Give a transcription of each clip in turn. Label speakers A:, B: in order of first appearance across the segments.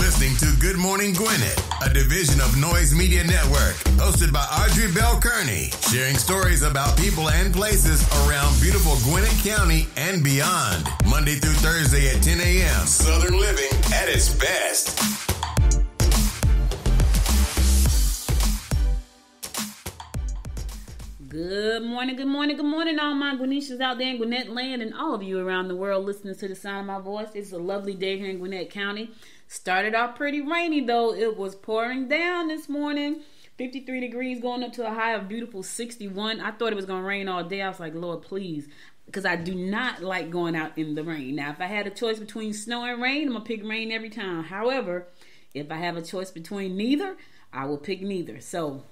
A: listening to Good Morning Gwinnett, a division of Noise Media Network, hosted by Audrey Bell Kearney, sharing stories about people and places around beautiful Gwinnett County and beyond. Monday through Thursday at 10 a.m. Southern living at its best.
B: Good morning, all my Gwinnetians out there in Gwinnett land and all of you around the world listening to the sound of my voice. It's a lovely day here in Gwinnett County. Started off pretty rainy though. It was pouring down this morning. 53 degrees going up to a high of beautiful 61. I thought it was going to rain all day. I was like, Lord, please. Because I do not like going out in the rain. Now, if I had a choice between snow and rain, I'm going to pick rain every time. However, if I have a choice between neither, I will pick neither. So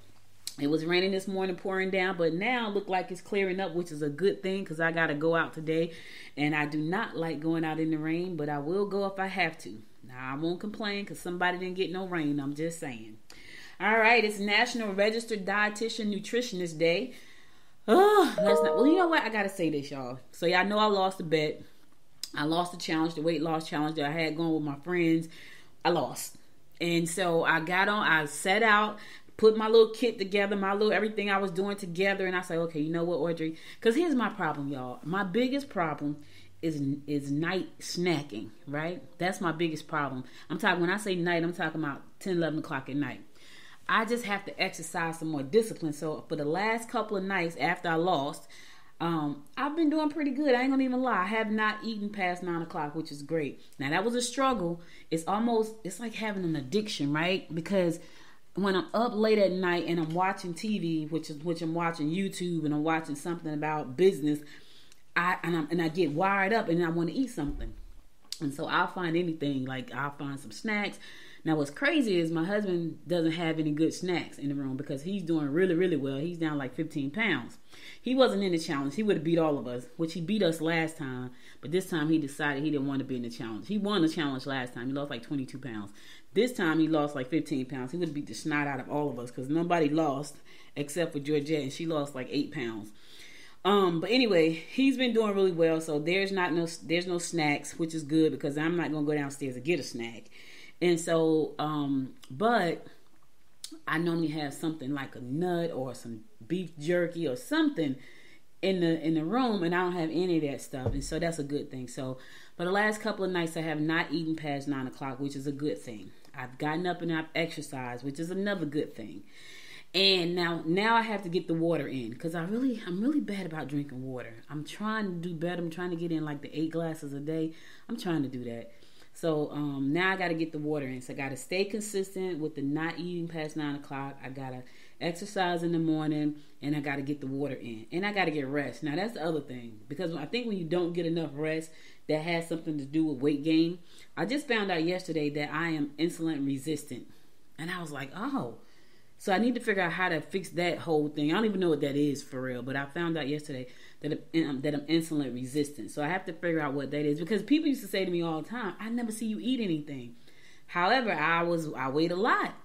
B: it was raining this morning, pouring down, but now it look like it's clearing up, which is a good thing because I got to go out today. And I do not like going out in the rain, but I will go if I have to. Now, I won't complain because somebody didn't get no rain. I'm just saying. All right, it's National Registered Dietitian Nutritionist Day. Oh, that's not. Well, you know what? I got to say this, y'all. So, y'all know I lost the bet. I lost the challenge, the weight loss challenge that I had going with my friends. I lost. And so, I got on, I set out, put my little kit together, my little everything I was doing together, and I said, okay, you know what, Audrey? Because here's my problem, y'all. My biggest problem is night snacking, right? That's my biggest problem. I'm talking, when I say night, I'm talking about 10, 11 o'clock at night. I just have to exercise some more discipline. So for the last couple of nights after I lost, I've been doing pretty good. I ain't gonna even lie. I have not eaten past 9 o'clock, which is great. Now that was a struggle. It's like having an addiction, right? Because when I'm up late at night and I'm watching TV, which I'm watching YouTube and I'm watching something about business, I get wired up and I want to eat something. And so I'll find anything, like I'll find some snacks. Now what's crazy is my husband doesn't have any good snacks in the room because he's doing really, really well. He's down like 15 pounds. He wasn't in the challenge. He would have beat all of us, which he beat us last time. But this time he decided he didn't want to be in the challenge. He won the challenge last time. He lost like 22 pounds. This time he lost like 15 pounds. He would have beat the snot out of all of us because nobody lost except for Georgette, and she lost like 8 pounds. But anyway, he's been doing really well. So there's no snacks, which is good because I'm not gonna go downstairs and get a snack. And so, but I normally have something like a nut or some beef jerky or something in the room, and I don't have any of that stuff, and so that's a good thing. So for the last couple of nights, I have not eaten past 9 o'clock, which is a good thing. I've gotten up and I've exercised, which is another good thing. And now I have to get the water in because I'm really bad about drinking water. I'm trying to do better. I'm trying to get in like the 8 glasses a day. I'm trying to do that. So now I got to get the water in. So I got to stay consistent with the not eating past 9 o'clock. I got to exercise in the morning, and I got to get the water in. And I got to get rest. Now, that's the other thing. Because I think when you don't get enough rest, that has something to do with weight gain. I just found out yesterday that I am insulin resistant. And I was like, oh. So I need to figure out how to fix that whole thing. I don't even know what that is for real. But I found out yesterday that I'm insulin resistant. So I have to figure out what that is. Because people used to say to me all the time, I never see you eat anything. However, I weighed a lot.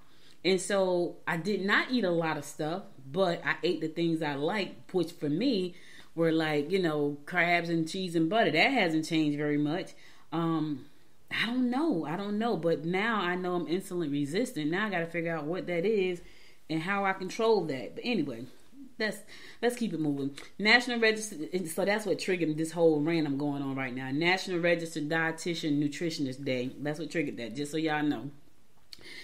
B: And so I did not eat a lot of stuff. But I ate the things I liked, which for me were like, crabs and cheese and butter. That hasn't changed very much. I don't know. But now I know I'm insulin resistant. Now I got to figure out what that is and how I control that. But anyway, let's keep it moving. National Register, so that's what triggered this whole rant I'm going on right now. National Registered Dietitian Nutritionist Day. That's what triggered that, just so y'all know.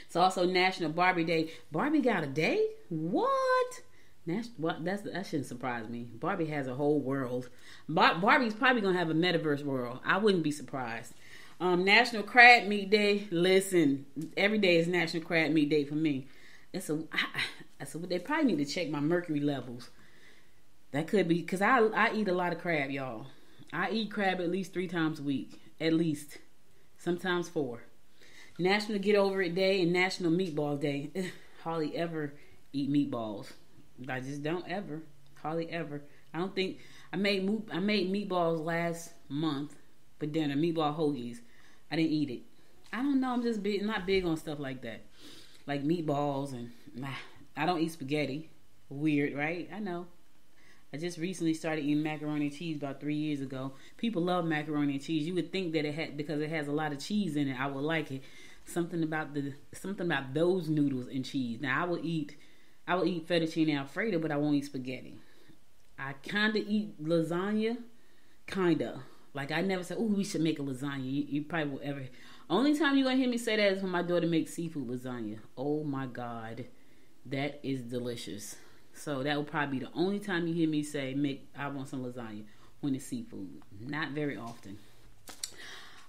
B: It's also National Barbie Day. Barbie got a day? What? That shouldn't surprise me. Barbie has a whole world. Barbie's probably going to have a metaverse world. I wouldn't be surprised. National Crab Meat Day. Listen, every day is National Crab Meat Day for me. They probably need to check my mercury levels. That could be because I eat a lot of crab, y'all. I eat crab at least 3 times a week, at least, sometimes 4. National Get Over It Day and National Meatball Day. Hardly ever eat meatballs. I just don't ever, hardly ever. I don't think I made meatballs last month for dinner, meatball hoagies. I didn't eat it. I don't know. I'm just not big on stuff like that. Like meatballs and I don't eat spaghetti. Weird, right? I know. I just recently started eating macaroni and cheese about 3 years ago. People love macaroni and cheese. You would think that because it has a lot of cheese in it, I would like it. Something about those noodles and cheese. Now I will eat fettuccine alfredo, but I won't eat spaghetti. I kinda eat lasagna, kinda. Like I never said, "Oh, we should make a lasagna." You probably will ever. Only time you're gonna hear me say that is when my daughter makes seafood lasagna. Oh my God, that is delicious. So that will probably be the only time you hear me say, I want some lasagna, when it's seafood. Not very often.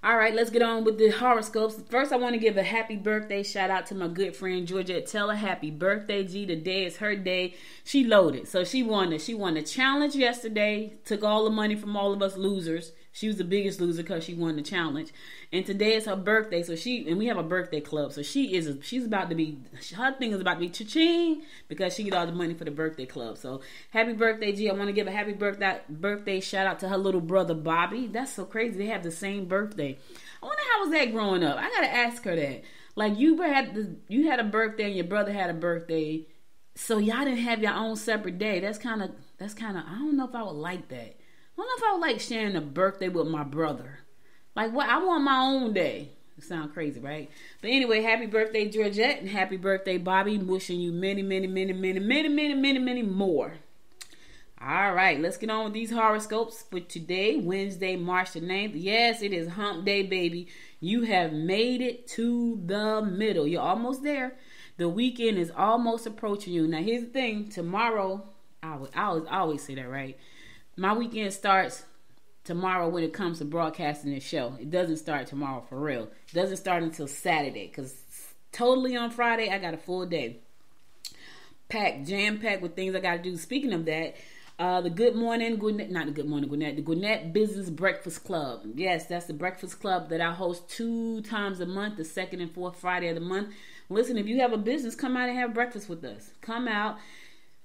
B: All right, let's get on with the horoscopes. First, I want to give a happy birthday shout out to my good friend Georgette. Tell her happy birthday, G. Today is her day. She loaded, so she won the challenge yesterday. Took all the money from all of us losers. She was the biggest loser because she won the challenge. And today is her birthday, and we have a birthday club. So she's about to be, her thing is about to be cha-ching because she get all the money for the birthday club. So happy birthday, G. I want to give a happy birthday shout out to her little brother, Bobby. That's so crazy. They have the same birthday. I wonder how was that growing up. I got to ask her that. Like you had a birthday and your brother had a birthday. So y'all didn't have your own separate day. That's kind of, I don't know if I would like that. I don't know if I would like sharing a birthday with my brother. Like, what? I want my own day. It sounds crazy, right? But anyway, happy birthday, Georgette, and happy birthday, Bobby. Wishing you many, many, many, many, many, many, many, many more. All right, let's get on with these horoscopes for today, Wednesday, March the 9th. Yes, it is hump day, baby. You have made it to the middle. You're almost there. The weekend is almost approaching you. Now, here's the thing. Tomorrow, I always say that, right? My weekend starts tomorrow when it comes to broadcasting this show. It doesn't start tomorrow for real. It doesn't start until Saturday because totally on Friday, I got a full day. Jam-packed with things I got to do. Speaking of that, the Gwinnett Business Breakfast Club. Yes, that's the breakfast club that I host 2 times a month, the second and fourth Friday of the month. Listen, if you have a business, come out and have breakfast with us. Come out.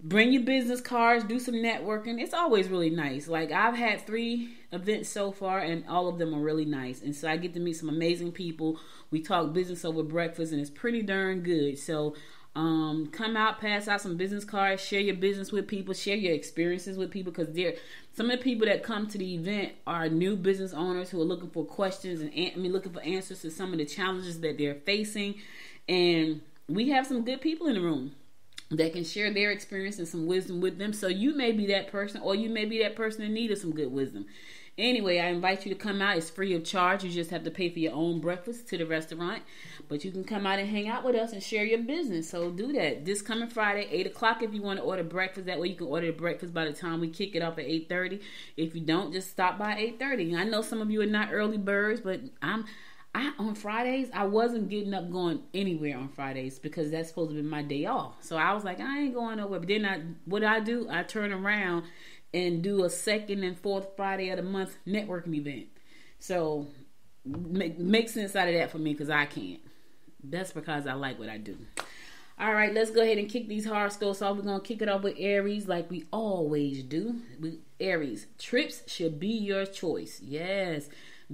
B: Bring your business cards, do some networking. It's always really nice. Like, I've had 3 events so far, and all of them are really nice. And so I get to meet some amazing people. We talk business over breakfast, and it's pretty darn good. So come out, pass out some business cards, share your business with people, share your experiences with people, because some of the people that come to the event are new business owners who are looking for questions and looking for answers to some of the challenges that they're facing. And we have some good people in the room that can share their experience and some wisdom with them. So you may be that person, or you may be that person in need of some good wisdom. Anyway, I invite you to come out. It's free of charge. You just have to pay for your own breakfast to the restaurant. But you can come out and hang out with us and share your business. So do that. This coming Friday, 8 o'clock if you want to order breakfast. That way you can order the breakfast by the time we kick it off at 8:30. If you don't, just stop by 8:30. I know some of you are not early birds, but on Fridays, I wasn't getting up going anywhere on Fridays because that's supposed to be my day off. So I was like, I ain't going nowhere. But then what I do, I turn around and do a second and fourth Friday of the month networking event. So make sense out of that for me because I can't. That's because I like what I do. All right, let's go ahead and kick these horoscopes off. We're going to kick it off with Aries like we always do. Aries, trips should be your choice. Yes.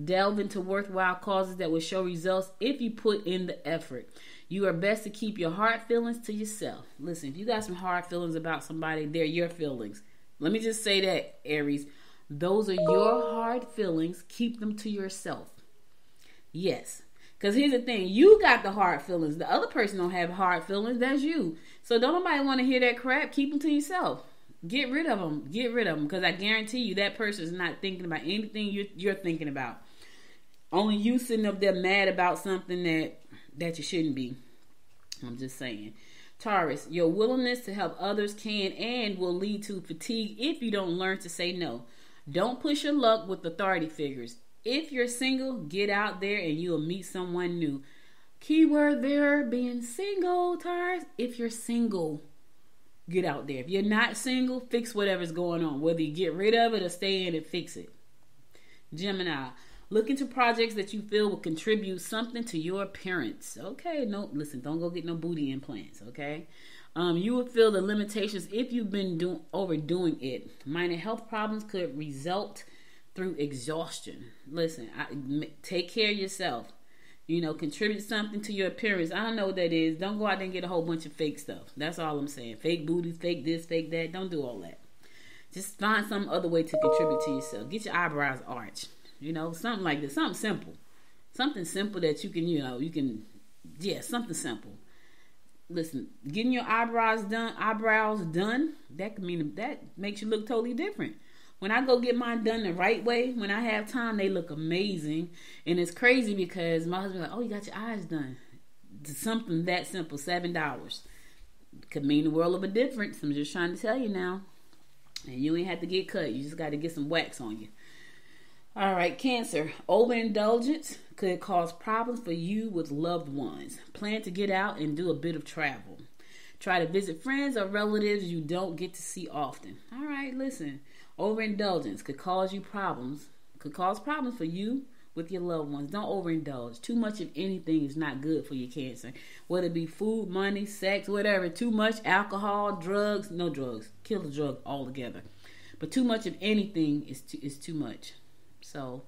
B: Delve into worthwhile causes that will show results if you put in the effort. You are best to keep your hard feelings to yourself. Listen, if you got some hard feelings about somebody, they're your feelings. Let me just say that, Aries. Those are your hard feelings. Keep them to yourself. Yes. Because here's the thing. You got the hard feelings. The other person don't have hard feelings. That's you. So don't nobody want to hear that crap. Keep them to yourself. Get rid of them. Get rid of them. Because I guarantee you that person is not thinking about anything you're thinking about. Only you sitting up there mad about something that you shouldn't be. I'm just saying. Taurus, your willingness to help others can and will lead to fatigue if you don't learn to say no. Don't push your luck with authority figures. If you're single, get out there and you'll meet someone new. Keyword there, being single, Taurus. If you're single, get out there. If you're not single, fix whatever's going on. Whether you get rid of it or stay in and fix it. Gemini, look into projects that you feel will contribute something to your appearance. Okay, no, listen, don't go get no booty implants, okay? You will feel the limitations if you've been overdoing it. Minor health problems could result through exhaustion. Listen, take care of yourself. Contribute something to your appearance. I don't know what that is. Don't go out there and get a whole bunch of fake stuff. That's all I'm saying. Fake booties, fake this, fake that. Don't do all that. Just find some other way to contribute to yourself. Get your eyebrows arched. Something like this. Something simple. Something simple that you can Yeah, something simple. Listen, getting your eyebrows done, that makes you look totally different. When I go get mine done the right way, when I have time, they look amazing. And it's crazy because my husband's like, oh, you got your eyes done. Something that simple, $7. Could mean the world of a difference. I'm just trying to tell you now. And you ain't have to get cut. You just got to get some wax on you. All right, Cancer. Overindulgence could cause problems for you with loved ones. Plan to get out and do a bit of travel. Try to visit friends or relatives you don't get to see often. All right, listen. Overindulgence could cause you problems. Could cause problems for you with your loved ones. Don't overindulge. Too much of anything is not good for your Cancer. Whether it be food, money, sex, whatever. Too much alcohol, drugs. No drugs. Kill the drug altogether. But too much of anything is too much. So,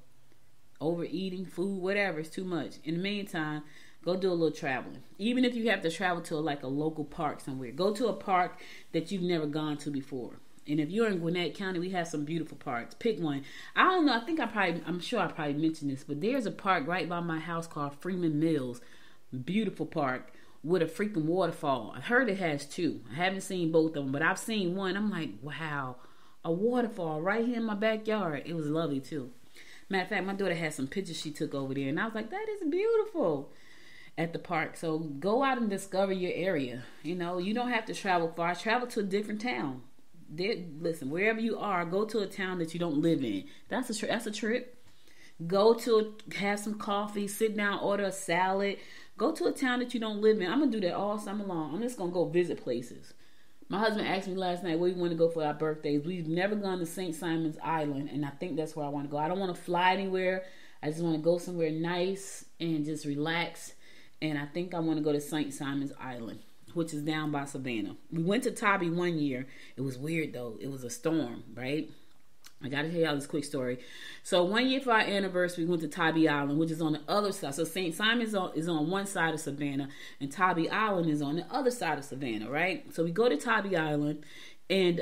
B: overeating, food, whatever, is too much. In the meantime, go do a little traveling. Even if you have to travel to a local park somewhere. Go to a park that you've never gone to before. And if you're in Gwinnett County, we have some beautiful parks. Pick one. I don't know. I'm sure I probably mentioned this, but there's a park right by my house called Freeman Mills. Beautiful park with a freaking waterfall. I heard it has two. I haven't seen both of them, but I've seen one. I'm like, wow, a waterfall right here in my backyard. It was lovely too. Matter of fact, my daughter had some pictures she took over there, and I was like, that is beautiful at the park. So go out and discover your area. You know, you don't have to travel far. Travel to a different town. Listen, wherever you are, go to a town that you don't live in. That's a trip. Have some coffee, sit down, order a salad. Go to a town that you don't live in. I'm going to do that all summer long. I'm just going to go visit places. My husband asked me last night where we want to go for our birthdays. We've never gone to St. Simon's Island, and I think that's where I want to go. I don't want to fly anywhere. I just want to go somewhere nice and just relax. And I think I want to go to St. Simon's Island, which is down by Savannah. We went to Tybee one year. It was weird, though. It was a storm, right? I got to tell y'all this quick story. So 1 year for our anniversary, we went to Tybee Island, which is on the other side. So St. Simon's is on one side of Savannah, and Tybee Island is on the other side of Savannah, right? So we go to Tybee Island, and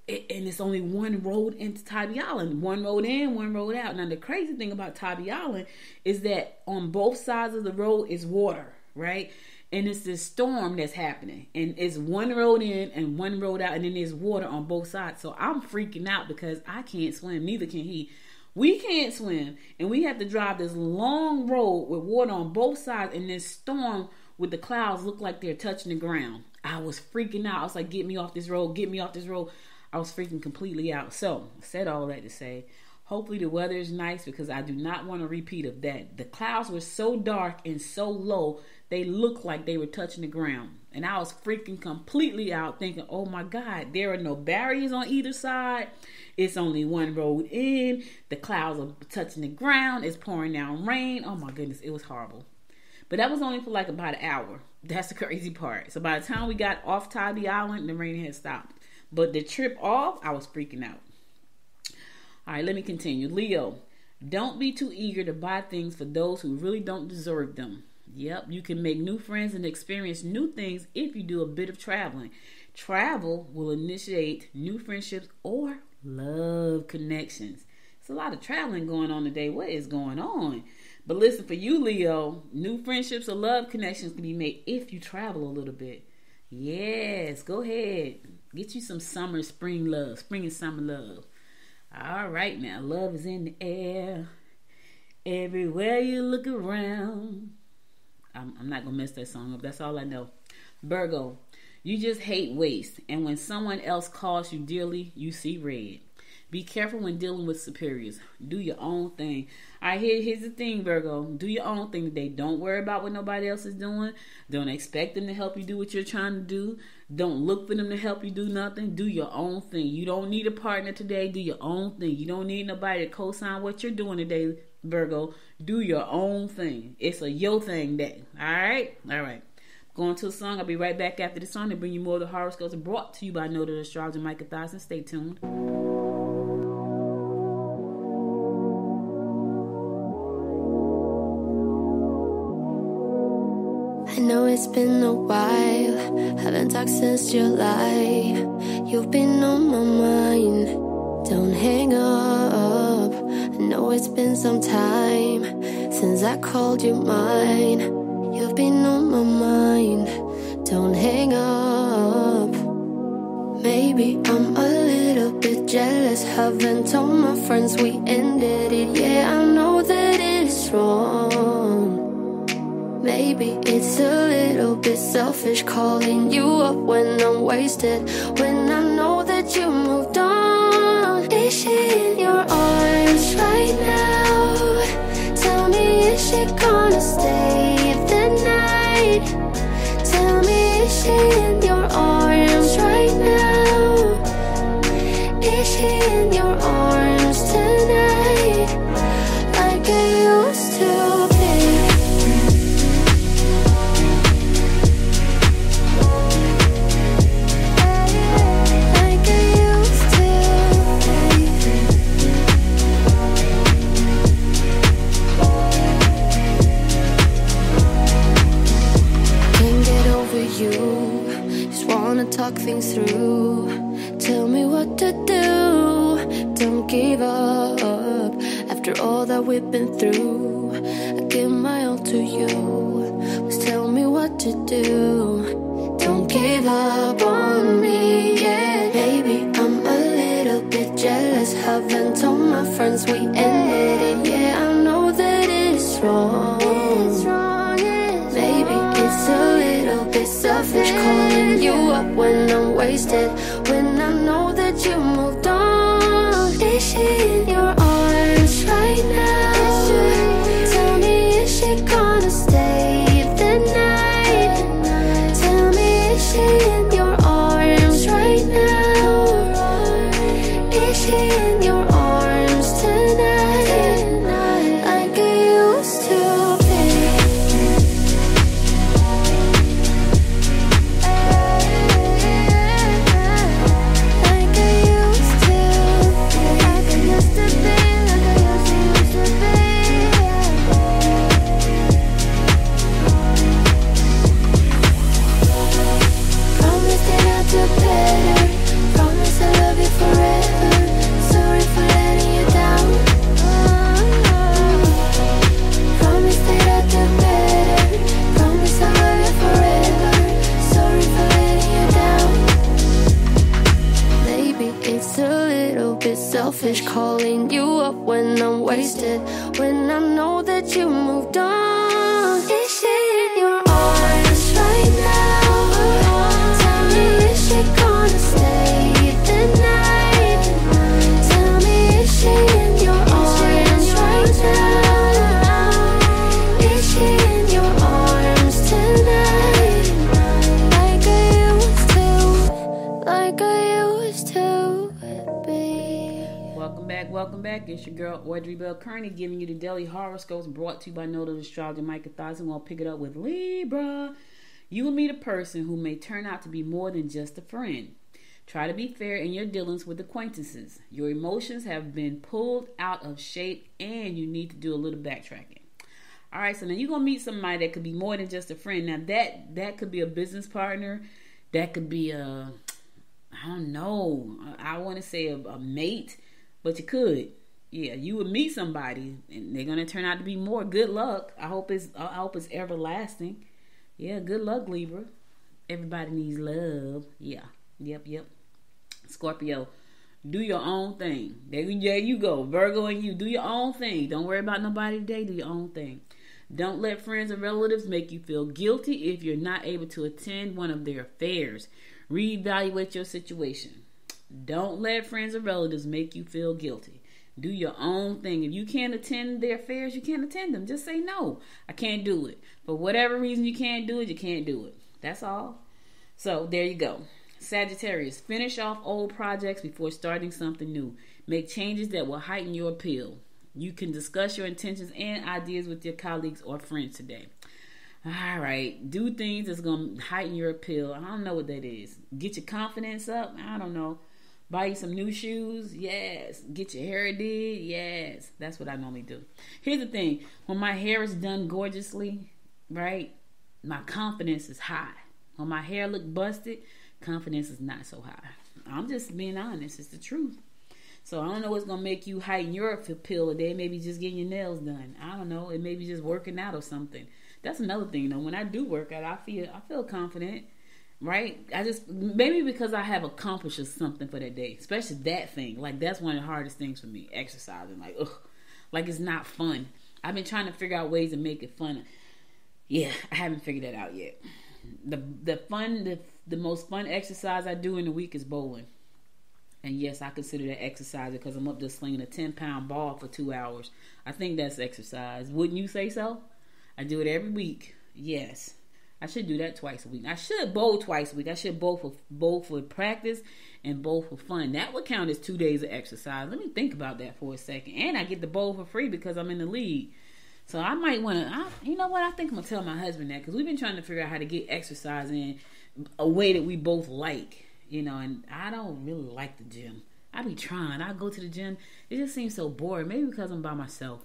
B: it's only one road into Tybee Island. One road in, one road out. Now, the crazy thing about Tybee Island is that on both sides of the road is water, right? And it's this storm that's happening. And it's one road in and one road out. And then there's water on both sides. So I'm freaking out because I can't swim. Neither can he. We can't swim. And we have to drive this long road with water on both sides. And this storm with the clouds look like they're touching the ground. I was freaking out. I was like, get me off this road. Get me off this road. I was freaking completely out. So I said all that to say, hopefully the weather is nice because I do not want a repeat of that. The clouds were so dark and so low. They looked like they were touching the ground. And I was freaking completely out thinking, oh my God, there are no barriers on either side. It's only one road in. The clouds are touching the ground. It's pouring down rain. Oh my goodness, it was horrible. But that was only for about an hour. That's the crazy part. So by the time we got off Tybee Island, the rain had stopped. But the trip off, I was freaking out. All right, let me continue. Leo, don't be too eager to buy things for those who really don't deserve them. Yep, you can make new friends and experience new things if you do a bit of traveling. Travel will initiate new friendships or love connections. There's a lot of traveling going on today. What is going on? But listen, for you, Leo, new friendships or love connections can be made if you travel a little bit. Yes, go ahead. Get you some spring and summer love. All right, now, love is in the air. Everywhere you look around. I'm not going to mess that song up. That's all I know. Virgo, you just hate waste. And when someone else calls you dearly, you see red. Be careful when dealing with superiors. Do your own thing. All right, here's the thing, Virgo. Do your own thing today. Don't worry about what nobody else is doing. Don't expect them to help you do what you're trying to do. Don't look for them to help you do nothing. Do your own thing. You don't need a partner today. Do your own thing. You don't need nobody to co-sign what you're doing today, Virgo. Do your own thing. It's a yo thing day. All right? All right. Going to a song. I'll be right back after the song to bring you more of the horoscopes brought to you by Noted Astrologer Micah Thompson. Stay tuned.
C: I know it's been a while, haven't talked since July. You've been on my mind, don't hang up. I know it's been some time since I called you mine. You've been on my mind, don't hang up. Maybe I'm a little bit jealous, haven't told my friends we ended it. Yeah, I know that it is wrong. Maybe it's a little bit selfish calling you up when I'm wasted, when I know that you moved on. Is she in your arms right now? Tell me, is she gonna stay the night? Tell me, is she in your arms right now? Is she in your arms tonight? Like I used to be. Like I used to be. Can't get over you, just wanna talk things through. Tell me what to do, don't give up. After all that we've been through, I give my all to you. Just tell me what to do, don't give up on me, yeah. Maybe I'm a little bit jealous, haven't told my friends we ended it. Yeah, I know that it's wrong. Maybe it's a little bit selfish calling you up when I'm wasted, when I know that you moved on. Is she in your arms right now? Tell me, is she gonna stay the night? Tell me, is she in your arms right now? Is she in your arms tonight? Like I used to be. Like I used to be. Like I used to be. Like I used to be. Promise that I'll do better. Promise I love you forever. Sorry for letting you down. Promise that I'll do better. Promise I love you forever. Sorry for letting you down. Maybe it's a little bit selfish calling you up when I'm wasted, when I know that you moved on. Is she in your arms right now? Tell me, is she gonna stay the night? Tell me, is she in your arms right now? Is she in your arms tonight? Like I used to, like I used to be.
B: Welcome back. It's your girl Audrey Bell Kearney giving you the daily horoscopes brought to you by Noted Astrologer Micah Thompson. We'll pick it up with Libra. You will meet a person who may turn out to be more than just a friend. Try to be fair in your dealings with acquaintances. Your emotions have been pulled out of shape and you need to do a little backtracking. All right, so now you're going to meet somebody that could be more than just a friend. Now that could be a business partner. That could be I don't know. I want to say a mate, but you could. Yeah, you would meet somebody and they're going to turn out to be more. Good luck. I hope it's everlasting. Yeah, good luck, Libra. Everybody needs love. Yeah. Yep. Scorpio, do your own thing. There you go. Virgo and you, do your own thing. Don't worry about nobody today. Do your own thing. Don't let friends and relatives make you feel guilty if you're not able to attend one of their affairs. Reevaluate your situation. Don't let friends or relatives make you feel guilty. Do your own thing. If you can't attend their affairs, you can't attend them. Just say no. I can't do it. For whatever reason you can't do it, you can't do it. That's all. So there you go. Sagittarius, finish off old projects before starting something new. Make changes that will heighten your appeal. You can discuss your intentions and ideas with your colleagues or friends today. All right. Do things that's going to heighten your appeal. I don't know what that is. Get your confidence up. I don't know. Buy you some new shoes. Yes. Get your hair did. Yes. That's what I normally do. Here's the thing. When my hair is done gorgeously, right, my confidence is high. When my hair look busted, confidence is not so high. I'm just being honest. It's the truth. So I don't know what's going to make you heighten your appeal a day. Maybe just getting your nails done. I don't know. It may be just working out or something. That's another thing, though. When I do work out, I feel confident, right? Maybe because I have accomplished something for that day, especially that thing. Like, that's one of the hardest things for me, exercising. Like, ugh, like it's not fun. I've been trying to figure out ways to make it fun. Yeah, I haven't figured that out yet. The most fun exercise I do in the week is bowling. And yes, I consider that exercise because I'm up there slinging a 10-pound ball for 2 hours. I think that's exercise. Wouldn't you say so? I do it every week. Yes. I should do that twice a week. I should bowl twice a week. I should bowl for practice and bowl for fun. That would count as 2 days of exercise. Let me think about that for a second. And I get the bowl for free because I'm in the league. So I might want to, you know what? I think I'm going to tell my husband that because we've been trying to figure out how to get exercise in a way that we both like. You know, and I don't really like the gym. I be trying. I go to the gym. It just seems so boring. Maybe because I'm by myself.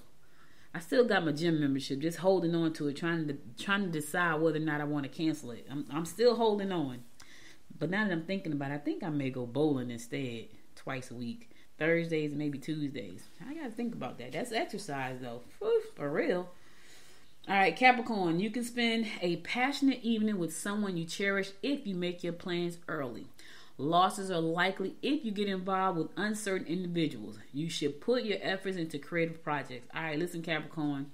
B: I still got my gym membership, just holding on to it, trying to decide whether or not I want to cancel it. I'm still holding on. But now that I'm thinking about it, I think I may go bowling instead, twice a week. Thursdays and maybe Tuesdays. I got to think about that. That's exercise, though. For real. All right, Capricorn, you can spend a passionate evening with someone you cherish if you make your plans early. Losses are likely if you get involved with uncertain individuals. You should put your efforts into creative projects. All right, listen, Capricorn.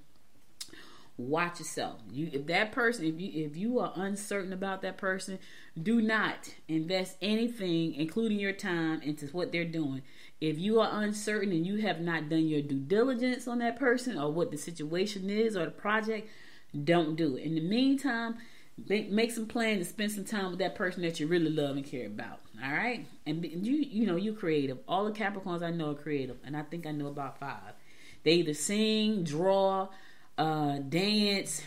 B: Watch yourself. If you are uncertain about that person, do not invest anything, including your time, into what they're doing. If you are uncertain and you have not done your due diligence on that person or what the situation is or the project, don't do it. In the meantime, make some plans to spend some time with that person that you really love and care about. All right? And you're creative. All the Capricorns I know are creative. And I think I know about 5. They either sing, draw, dance,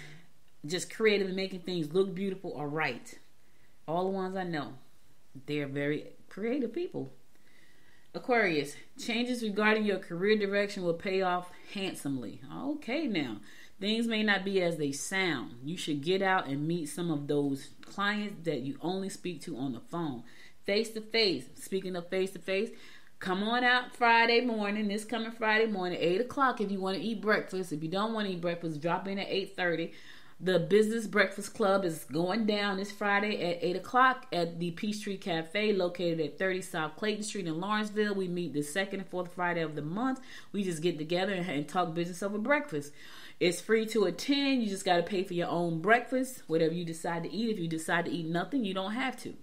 B: just creative and making things look beautiful or write. All the ones I know. They're very creative people. Aquarius, changes regarding your career direction will pay off handsomely. Okay now. Things may not be as they sound. You should get out and meet some of those clients that you only speak to on the phone. Face to face. Speaking of face to face, come on out Friday morning, this coming Friday morning, 8 o'clock if you want to eat breakfast. If you don't want to eat breakfast, drop in at 8:30. The Business Breakfast Club is going down this Friday at 8 o'clock at the Peachtree Cafe located at 30 South Clayton Street in Lawrenceville. We meet the second and fourth Friday of the month. We just get together and talk business over breakfast. It's free to attend. You just got to pay for your own breakfast, whatever you decide to eat. If you decide to eat nothing, you don't have to.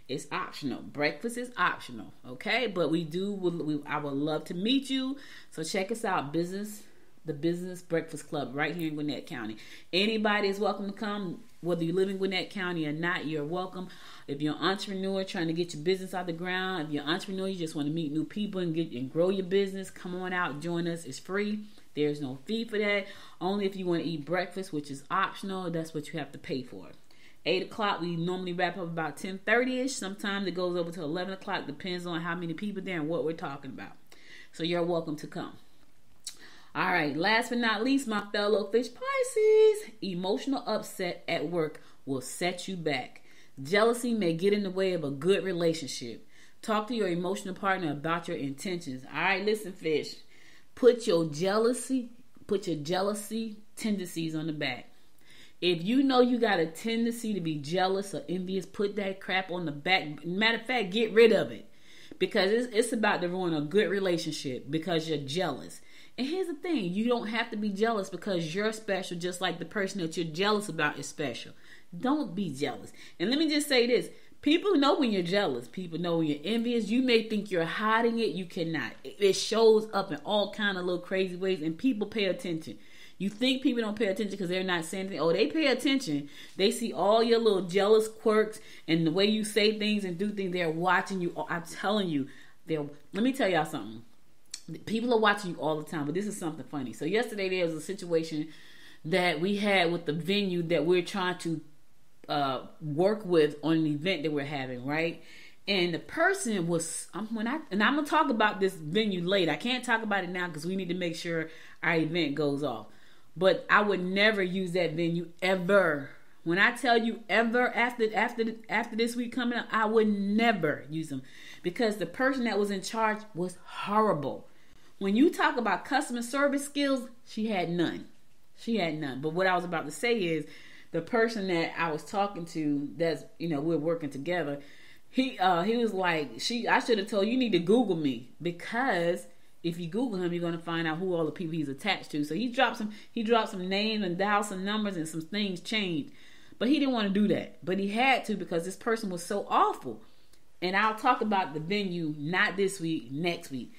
B: It's optional. Breakfast is optional, okay? But I would love to meet you. So check us out, the Business Breakfast Club right here in Gwinnett County. Anybody is welcome to come. Whether you live in Gwinnett County or not, you're welcome. If you're an entrepreneur trying to get your business out the ground, if you're an entrepreneur, you just want to meet new people and grow your business, come on out, join us. It's free. There's no fee for that. Only if you want to eat breakfast, which is optional, that's what you have to pay for. 8 o'clock, we normally wrap up about 10:30ish. Sometimes it goes over to 11 o'clock. Depends on how many people there and what we're talking about. So you're welcome to come. All right, last but not least, my fellow fish Pisces. Emotional upset at work will set you back. Jealousy may get in the way of a good relationship. Talk to your emotional partner about your intentions. All right, listen, fish. Put your jealousy tendencies on the back. If you know you got a tendency to be jealous or envious, put that crap on the back. Matter of fact, get rid of it. Because it's about to ruin a good relationship because you're jealous. And here's the thing. You don't have to be jealous because you're special just like the person that you're jealous about is special. Don't be jealous. And let me just say this. People know when you're jealous. People know when you're envious. You may think you're hiding it. You cannot. It shows up in all kind of little crazy ways, and people pay attention. You think people don't pay attention because they're not saying anything. Oh, they pay attention. They see all your little jealous quirks and the way you say things and do things. They're watching you. I'm telling you. Let me tell y'all something. People are watching you all the time, but this is something funny. So yesterday there was a situation that we had with the venue that we're trying to work with on an event that we're having, right? And the person was, and I'm gonna talk about this venue later. I can't talk about it now because we need to make sure our event goes off. But I would never use that venue ever. When I tell you ever after this week coming up, I would never use them because the person that was in charge was horrible. When you talk about customer service skills, she had none. She had none. But what I was about to say is the person that I was talking to, that's, you know, we're working together. He was like, I should have told you need to Google me, because if you Google him, you're going to find out who all the people he's attached to. So he dropped some names and dialed some numbers, and some things changed. But he didn't want to do that. But he had to, because this person was so awful. And I'll talk about the venue, not this week, next week.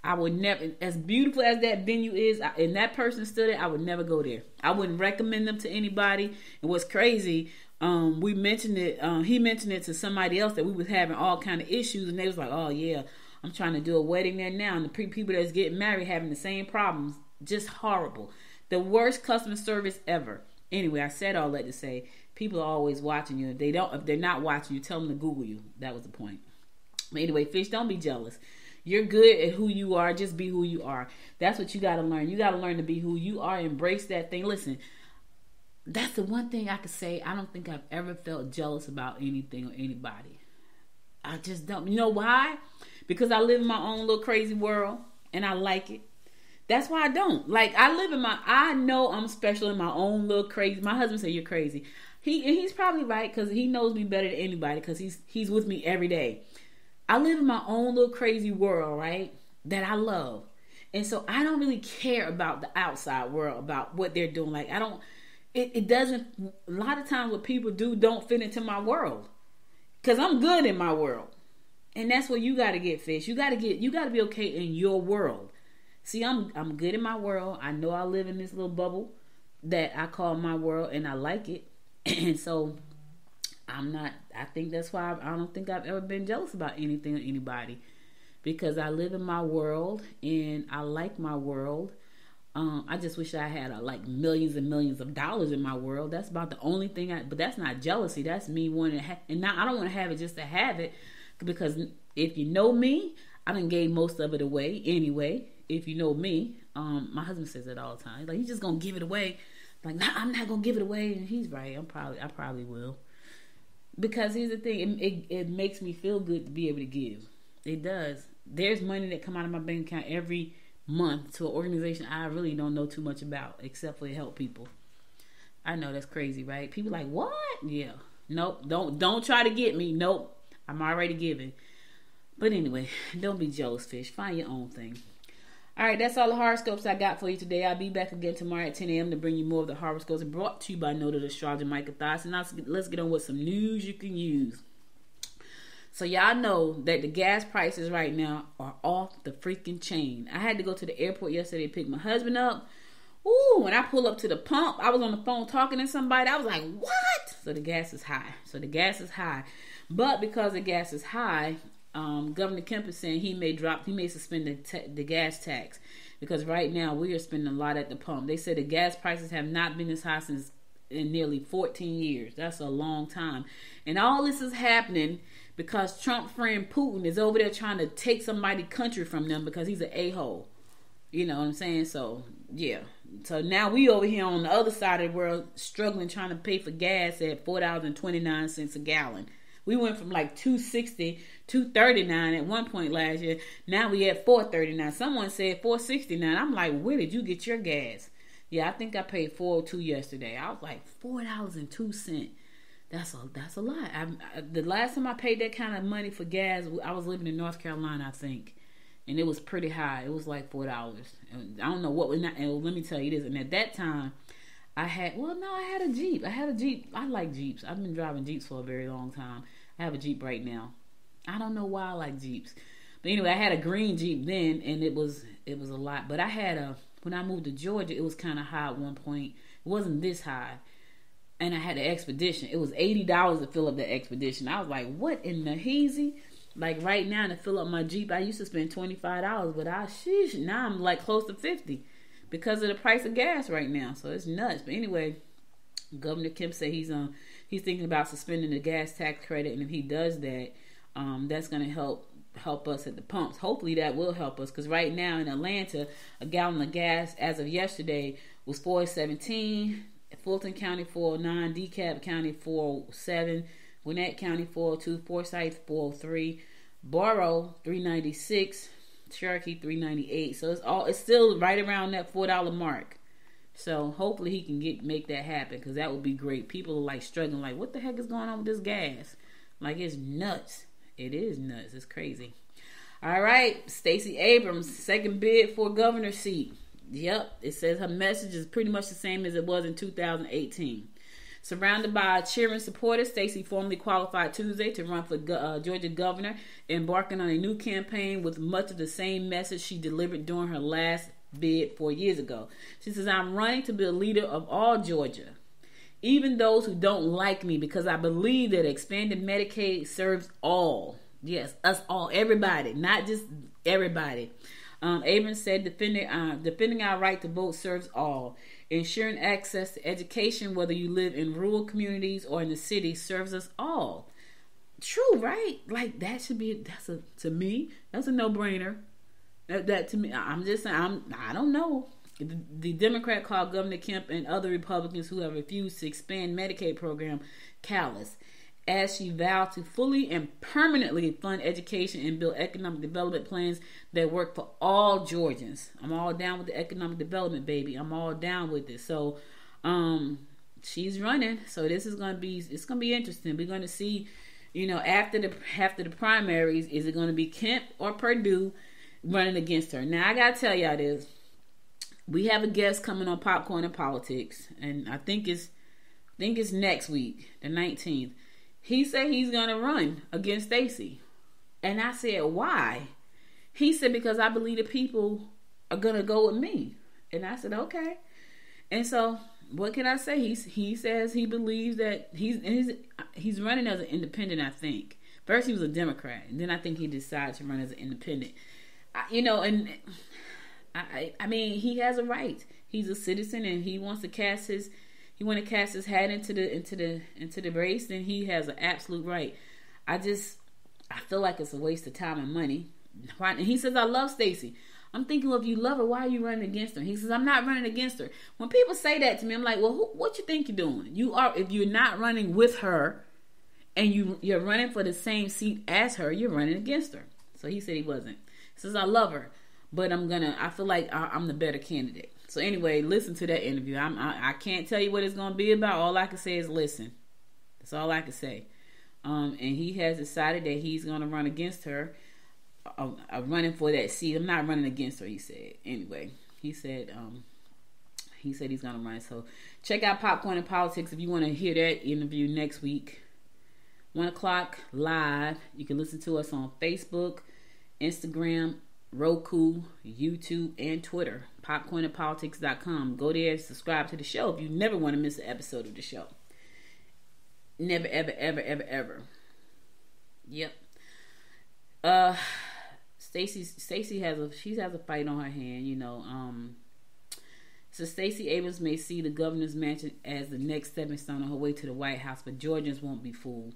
B: I would never, as beautiful as that venue is, and that person stood there, I would never go there. I wouldn't recommend them to anybody. And what's crazy, we mentioned it, he mentioned it to somebody else that we was having all kind of issues, and they was like, oh yeah, I'm trying to do a wedding there now, and the people that's getting married having the same problems. Just horrible. The worst customer service ever. Anyway, I said all that to say, people are always watching you. If they're not watching you, tell them to Google you. That was the point. But anyway, Fish, don't be jealous. You're good at who you are. Just be who you are. That's what you got to learn. You got to learn to be who you are. Embrace that thing. Listen, that's the one thing I could say. I don't think I've ever felt jealous about anything or anybody. I just don't. You know why? Because I live in my own little crazy world, and I like it. That's why I don't. Like, I know I'm special in my own little crazy. My husband said, you're crazy. He's probably right, because he knows me better than anybody, because he's with me every day. I live in my own little crazy world, right? That I love. And so I don't really care about the outside world, about what they're doing. Like, it doesn't, a lot of times what people do don't fit into my world. Because I'm good in my world. And that's where you got to get, Fish. You got to be okay in your world. See, I'm good in my world. I know I live in this little bubble that I call my world, and I like it. And so I think that's why I don't think I've ever been jealous about anything or anybody, because I live in my world and I like my world. I just wish I had like millions and millions of dollars in my world. That's about the only thing but that's not jealousy. That's me wanting to and now I don't want to have it just to have it, because if you know me, I done gave most of it away anyway. If you know me, my husband says it all the time. Like, he's just gonna give it away. Like, nah, I'm not gonna give it away, and he's right. I probably will. Because here's the thing, it makes me feel good to be able to give. It does. There's money that come out of my bank account every month to an organization I really don't know too much about, except for to help people. I know that's crazy, right? People like, what? Yeah. Nope. Don't try to get me. Nope. I'm already giving. But anyway, don't be jealous, Fish. Find your own thing. All right, that's all the horoscopes I got for you today. I'll be back again tomorrow at 10 a.m. to bring you more of the horoscopes brought to you by Noted Astrologer Micah Thas. And now let's get on with some news you can use. So y'all know that the gas prices right now are off the freaking chain. I had to go to the airport yesterday to pick my husband up. Ooh, when I pull up to the pump, I was on the phone talking to somebody. I was like, what? So the gas is high. But because the gas is high, Governor Kemp is saying he may suspend the gas tax, because right now we are spending a lot at the pump. They said the gas prices have not been this high since in nearly 14 years. That's a long time. And all this is happening because Trump friend Putin is over there trying to take somebody's country from them because he's an a-hole. You know what I'm saying? So, yeah. So now we over here on the other side of the world struggling trying to pay for gas at $4.29 a gallon. We went from like $2.60, $2.39 at one point last year. Now we at $4.39. Someone said $4.69. I'm like, where did you get your gas? Yeah, I think I paid $4.02 yesterday. I was like, $4.02. That's a lot. The last time I paid that kind of money for gas, I was living in North Carolina, I think, and it was pretty high. It was like $4. I don't know what was not. And let me tell you this. And at that time, I had a Jeep. I like Jeeps. I've been driving Jeeps for a very long time. I have a Jeep right now. I don't know why I like Jeeps. But anyway, I had a green Jeep then, and it was a lot. But I had when I moved to Georgia, it was kind of high at one point. It wasn't this high. And I had an Expedition. It was $80 to fill up the Expedition. I was like, what in the heezy? Like right now to fill up my Jeep, I used to spend $25, but now I'm like close to $50 because of the price of gas right now. So it's nuts. But anyway, Governor Kemp said he's thinking about suspending the gas tax credit, and if he does that, that's going to help us at the pumps. Hopefully that will help us, because right now in Atlanta, a gallon of gas as of yesterday was $4.17. Fulton County 409, DeKalb County 407, Gwinnett County 402, Forsyth 403, Borough 396, Cherokee 398. So it's still right around that $4 mark. So hopefully he can make that happen, because that would be great. People are like struggling, like, what the heck is going on with this gas? Like, it's nuts. It is nuts. It's crazy. All right, Stacey Abrams, second bid for governor seat. Yep, it says her message is pretty much the same as it was in 2018. Surrounded by cheering supporters, Stacey formally qualified Tuesday to run for Georgia governor, embarking on a new campaign with much of the same message she delivered during her last bid 4 years ago. She says, I'm running to be a leader of all Georgia, even those who don't like me, because I believe that expanded Medicaid serves all. Yes, us all, everybody, not just everybody. Abrams said, defending our right to vote serves all. Ensuring access to education, whether you live in rural communities or in the city, serves us all. True, right? Like, that should be, to me, that's a no-brainer. That to me, I'm just saying, I don't know. The Democrat called Governor Kemp and other Republicans who have refused to expand Medicaid program callous, as she vowed to fully and permanently fund education and build economic development plans that work for all Georgians. I'm all down with the economic development, baby. I'm all down with it. So, she's running. So it's gonna be interesting. We're gonna see, after the primaries, is it gonna be Kemp or Perdue running against her? Now I gotta tell y'all this. We have a guest coming on Popcorn and Politics, and I think it's next week, the 19th. He said he's going to run against Stacey. And I said, why? He said, because I believe the people are going to go with me. And I said, okay. And so, what can I say? He says he believes that he's running as an independent, I think. First, he was a Democrat. And then I think he decided to run as an independent. I mean, he has a right. He's a citizen, and he wants to cast his hat into the race, then he has an absolute right. I feel like it's a waste of time and money. And he says, I love Stacey. I'm thinking, well, if you love her, why are you running against her? He says, I'm not running against her. When people say that to me, I'm like, well, what you think you're doing? If you're not running with her, and you're running for the same seat as her, you're running against her. So he said he wasn't. He says, I love her, but I feel like I'm the better candidate. So anyway, listen to that interview. I can't tell you what it's going to be about. All I can say is listen. That's all I can say. And he has decided that he's going to run against her. Running for that seat. I'm not running against her, he said. Anyway, he said he's going to run. So check out Popcorn and Politics if you want to hear that interview next week. 1 o'clock live. You can listen to us on Facebook, Instagram, Roku, YouTube, and Twitter. popcornandpolitics.com. Go there and subscribe to the show if you never want to miss an episode of the show. Never, ever, ever, ever, ever. Yep. Stacey has a fight on her hand, So Stacey Abrams may see the governor's mansion as the next stepping stone on her way to the White House, but Georgians won't be fooled.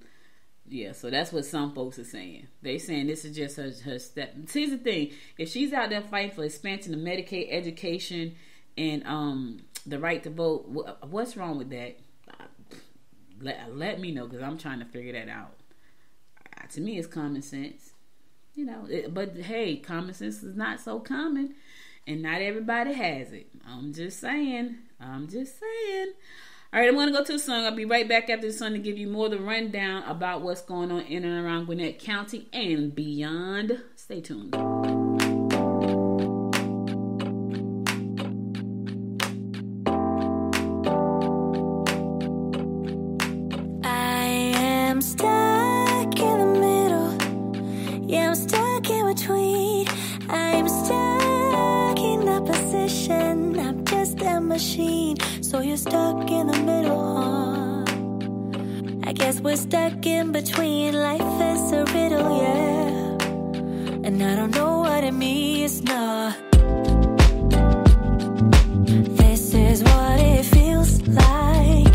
B: Yeah, so that's what some folks are saying. They saying this is just her step. Here's the thing: if she's out there fighting for expansion of Medicaid, education, and the right to vote, what's wrong with that? Let me know, because I'm trying to figure that out. To me, it's common sense, but hey, common sense is not so common, and not everybody has it. I'm just saying. All right, I'm going to go to the song. I'll be right back after the song to give you more of the rundown about what's going on in and around Gwinnett County and beyond. Stay tuned.
C: I am stuck in the middle. Yeah, I'm stuck in between. I'm stuck in the position. I'm just a machine. So you're stuck in the middle, huh? I guess we're stuck in between. Life is a riddle, yeah. And I don't know what it means, no. This is what it feels like.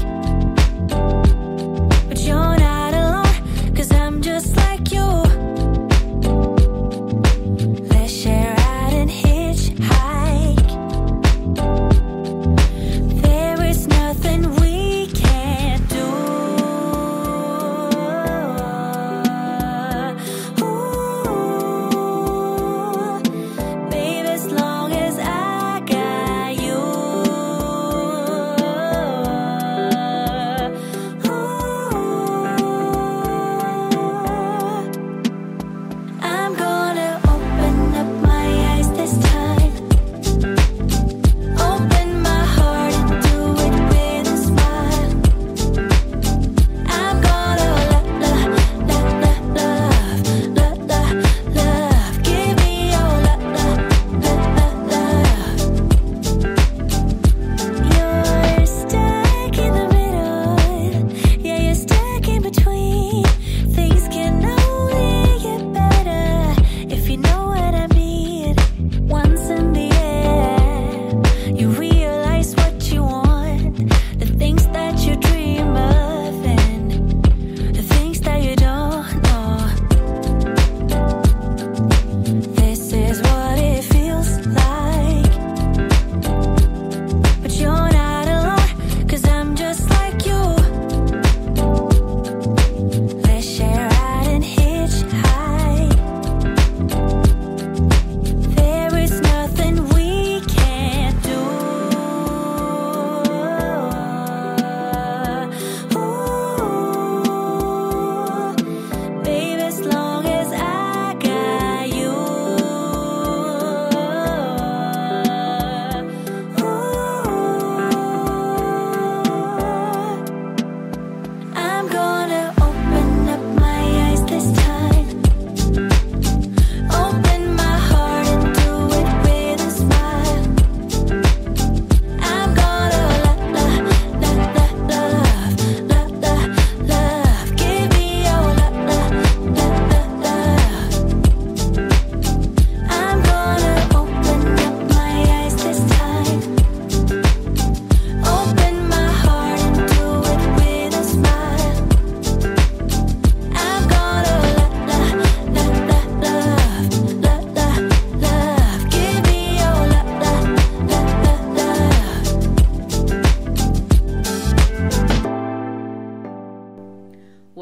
C: But you're not alone, 'cause I'm just like you. Let's share out and hitchhike. There is nothing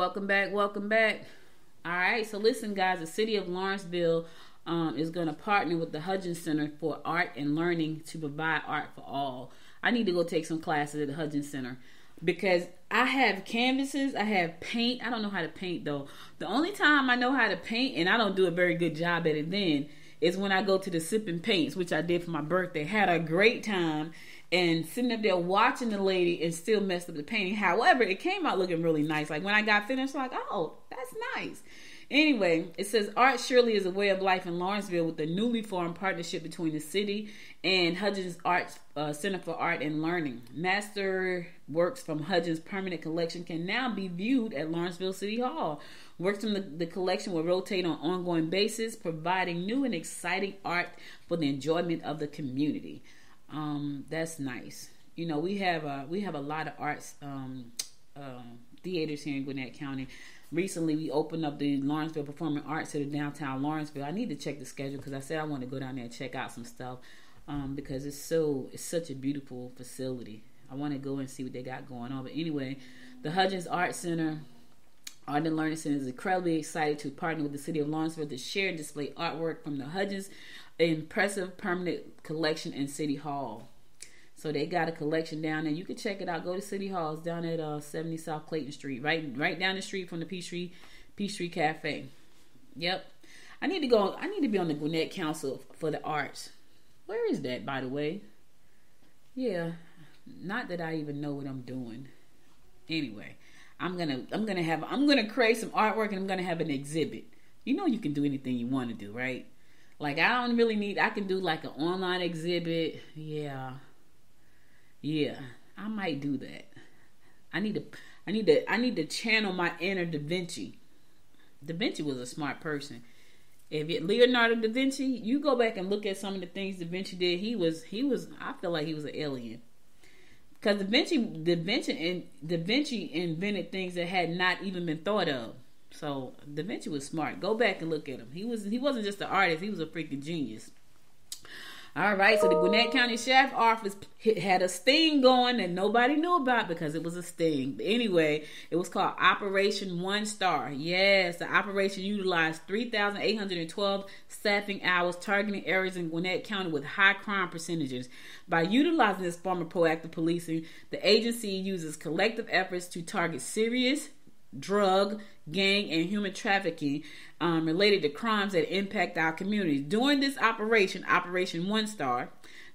B: welcome back. Welcome back. All right, so listen, guys. The city of Lawrenceville is going to partner with the Hudgens Center for Art and Learning to provide art for all. I need to go take some classes at the Hudgens Center because I have canvases, I have paint. I don't know how to paint though. The only time I know how to paint, and I don't do a very good job at it then, is when I go to the Sip and Paints, which I did for my birthday. Had a great time and sitting up there watching the lady and still messed up the painting. However, it came out looking really nice. Like when I got finished, like, oh, that's nice. Anyway, it says art surely is a way of life in Lawrenceville with the newly formed partnership between the city and Hudgens Art Center for Art and Learning. Master works from Hudgens' permanent collection can now be viewed at Lawrenceville City Hall. Works from the collection will rotate on an ongoing basis, providing new and exciting art for the enjoyment of the community. That's nice. You know, we have a lot of arts theaters here in Gwinnett County. Recently, we opened up the Lawrenceville Performing Arts Center downtown Lawrenceville. I need to check the schedule because I said I want to go down there and check out some stuff because it's such a beautiful facility. I want to go and see what they got going on. But anyway, the Hudgens Art Center, Art and Learning Center is incredibly excited to partner with the city of Lawrenceville to share and display artwork from the Hudgens impressive permanent collection in City Hall. So they got a collection down there. You can check it out. Go to City Hall. It's down at 70 South Clayton Street, right down the street from the Peachtree Cafe. Yep. I need to be on the Gwinnett Council for the Arts. Where is that, by the way? Yeah. Not that I even know what I'm doing. Anyway, I'm gonna create some artwork and I'm gonna have an exhibit. You know you can do anything you want to do, right? Like I can do like an online exhibit. Yeah, I might do that. I need to channel my inner Da Vinci. Da Vinci was a smart person. Leonardo da Vinci, you go back and look at some of the things Da Vinci did. He was. I feel like he was an alien because Da Vinci invented things that had not even been thought of. So Da Vinci was smart. Go back and look at him. He wasn't just an artist. He was a freaking genius. All right, so the Gwinnett County Sheriff's Office had a sting going that nobody knew about because it was a sting. But anyway, it was called Operation One Star. Yes, the operation utilized 3,812 staffing hours targeting areas in Gwinnett County with high crime percentages. By utilizing this form of proactive policing, the agency uses collective efforts to target serious drug, gang, and human trafficking related to crimes that impact our communities. During this Operation One Star,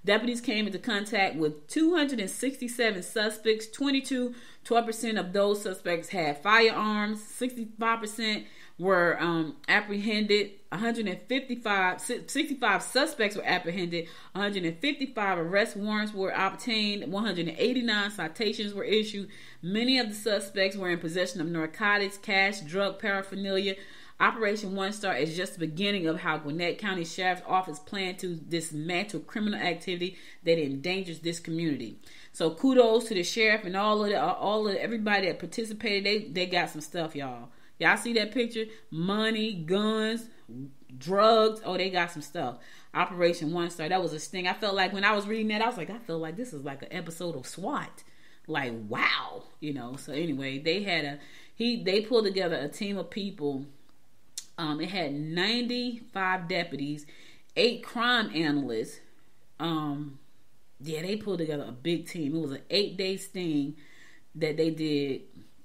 B: deputies came into contact with 267 suspects. 12% of those suspects had firearms. 65% were apprehended. 65 suspects were apprehended. 155 arrest warrants were obtained. 189 citations were issued. Many of the suspects were in possession of narcotics, cash, drug paraphernalia. Operation One Star is just the beginning of how Gwinnett County Sheriff's Office planned to dismantle criminal activity that endangers this community. So kudos to the sheriff and all of everybody that participated. They got some stuff, y'all. Y'all see that picture? Money, guns, drugs. Oh, they got some stuff. Operation One Star. That was a sting. I felt like when I was reading that, I feel like this is like an episode of SWAT. Like, wow. You know, so anyway, they pulled together a team of people. It had 95 deputies, 8 crime analysts. They pulled together a big team. It was an 8-day sting that they did,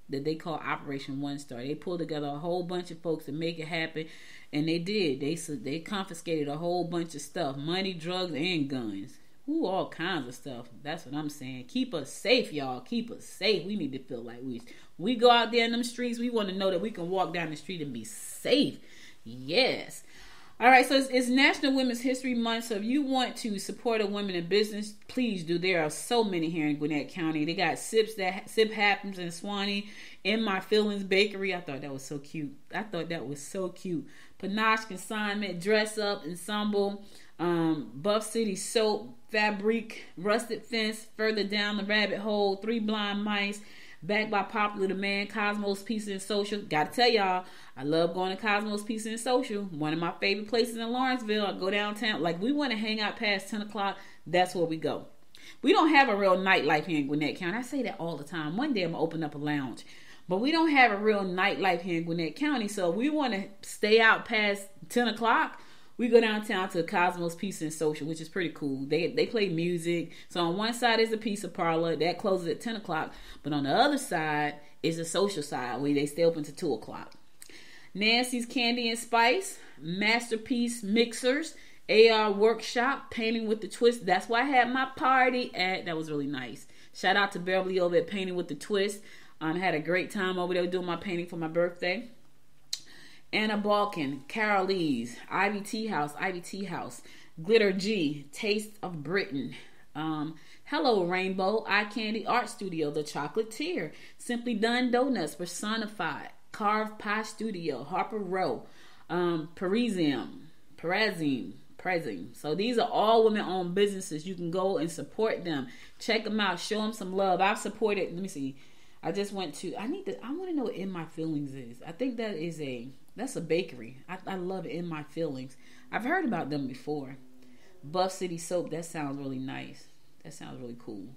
B: that they call Operation One Star. They pulled together a whole bunch of folks to make it happen, and they did. They confiscated a whole bunch of stuff: money, drugs, and guns. Ooh, all kinds of stuff. That's what I'm saying. Keep us safe, y'all. Keep us safe. We need to feel like we go out there in them streets. We want to know that we can walk down the street and be safe. Yes. All right, so it's National Women's History Month, so if you want to support a woman in business, please do. There are so many here in Gwinnett County. They got Sip Happens in Swanee, In My Feelings Bakery. I thought that was so cute. Panache Consignment, Dress Up Ensemble, Buff City Soap, Fabric, Rusted Fence, Further Down the Rabbit Hole, Three Blind Mice, backed by popular demand, Cosmos Pizza and Social. Gotta tell y'all, I love going to Cosmos Pizza and Social. One of my favorite places in Lawrenceville. I go downtown. Like, we want to hang out past 10 o'clock. That's where we go. We don't have a real nightlife here in Gwinnett County. I say that all the time. One day I'm going to open up a lounge. But we don't have a real nightlife here in Gwinnett County, so we want to stay out past 10 o'clock. We go downtown to Cosmos Pizza and Social, which is pretty cool. They play music. So on one side is a pizza parlor. That closes at 10 o'clock. But on the other side is the social side where they stay open to 2 o'clock. Nancy's Candy and Spice, Masterpiece Mixers, AR Workshop, Painting with the Twist. That's where I had my party at. That was really nice. Shout out to Beverly over at Painting with the Twist. I had a great time over there doing my painting for my birthday. Anna Balkan, Carol Lee's, Ivy Tea House, Glitter G, Taste of Britain, Hello Rainbow, Eye Candy Art Studio, The Chocolatier, Simply Done Donuts, Personified, Carved Pie Studio, Harper Row, Parisium. So these are all women-owned businesses. You can go and support them. Check them out. Show them some love. I've supported. Let me see. I just went to. I want to know what In My Feelings is. I think that's a bakery. I love In My Feelings. I've heard about them before. Buff City Soap. That sounds really nice. That sounds really cool.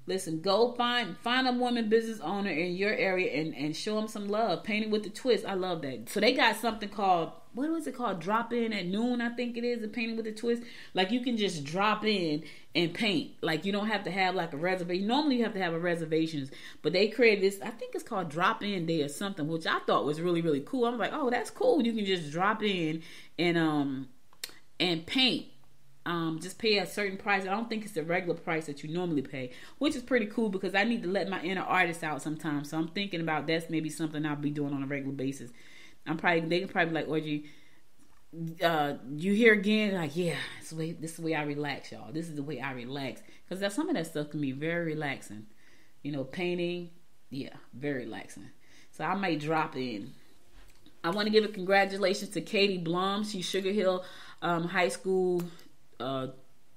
B: Listen, go find a woman business owner in your area and show them some love. Painting with the Twist. I love that. So they got something called, what was it called? Drop in at noon, I think it is. The Painting with the Twist. Like you can just drop in and paint. Like you don't have to have like a reservation. Normally you have to have a reservations. But they created this, I think it's called Drop In Day or something, which I thought was really, really cool. I'm like, oh, that's cool. You can just drop in and paint. Just pay a certain price. I don't think it's the regular price that you normally pay, which is pretty cool because I need to let my inner artist out sometimes. So I'm thinking about that's maybe something I'll be doing on a regular basis. They can probably be like, Audrey, you here again? Like, yeah, this is the way I relax, y'all. This is the way I relax. Because some of that stuff can be very relaxing. You know, painting, yeah, very relaxing. So I might drop in. I want to give a congratulations to Katie Blum. She's Sugar Hill High School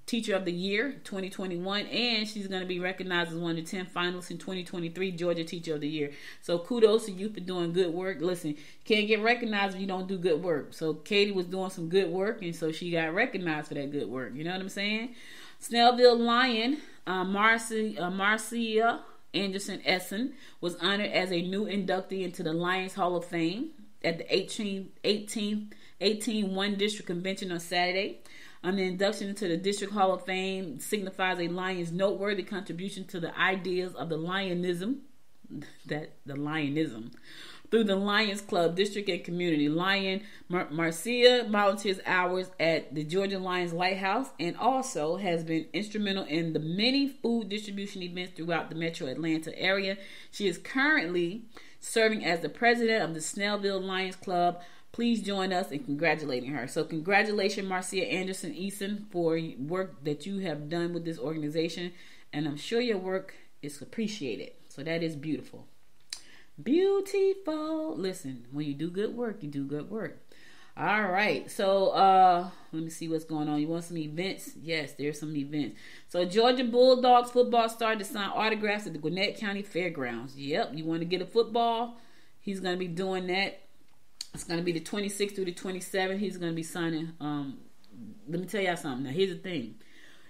B: Teacher of the Year 2021, and she's going to be recognized as one of the 10 finalists in 2023 Georgia Teacher of the Year. So kudos to you for doing good work. Listen, can't get recognized if you don't do good work. So Katie was doing some good work, and so she got recognized for that good work. You know what I'm saying? Snellville Lion, Marcia Anderson Essen was honored as a new inductee into the Lions Hall of Fame at the 18-1 District Convention on Saturday. The induction into the District Hall of Fame signifies a Lion's noteworthy contribution to the ideas of the Lionism through the Lions Club, District, and Community. Marcia volunteers hours at the Georgia Lions Lighthouse and also has been instrumental in the many food distribution events throughout the metro Atlanta area. She is currently serving as the president of the Snellville Lions Club. Please join us in congratulating her. So congratulations, Marcia Anderson Eason, for work that you have done with this organization. And I'm sure your work is appreciated. So that is beautiful. Beautiful. Listen, when you do good work, you do good work. All right. So let me see what's going on. You want some events? Yes, there's some events. So Georgia Bulldogs football star to sign autographs at the Gwinnett County Fairgrounds. Yep. You want to get a football? He's going to be doing that. It's going to be the 26th through the 27th. He's going to be signing. Let me tell y'all something. Now, here's the thing.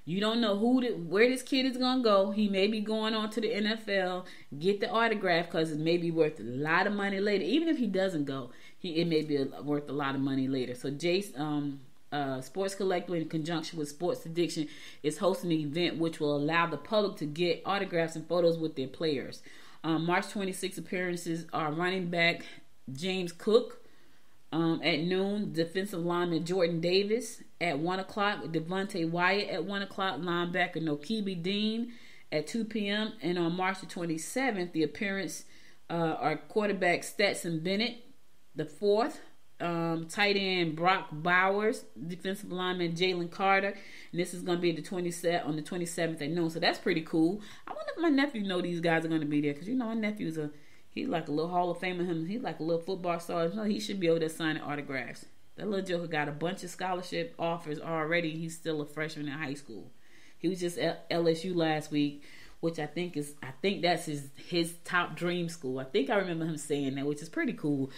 B: You don't know where this kid is going to go. He may be going on to the NFL. Get the autograph because it may be worth a lot of money later. Even if he doesn't go, it may be worth a lot of money later. So, Jace Sports Collective, in conjunction with Sports Addiction, is hosting an event which will allow the public to get autographs and photos with their players. March 26 appearances are running back James Cook. At noon, defensive lineman Jordan Davis. At 1 o'clock, Devontae Wyatt. At 1 o'clock, linebacker Nokebi Dean. At 2 p.m. And on March the 27th, the appearance are quarterback Stetson Bennett. The 4th, tight end Brock Bowers. Defensive lineman Jalen Carter. And this is going to be on the 27th at noon. So that's pretty cool. I wonder if my nephew know these guys are going to be there. Because, my nephew's he's like a little Hall of Famer. He's like a little football star. No, he should be able to sign autographs. That little joker got a bunch of scholarship offers already. He's still a freshman in high school. He was just at LSU last week, which I think that's his top dream school. I think I remember him saying that, which is pretty cool.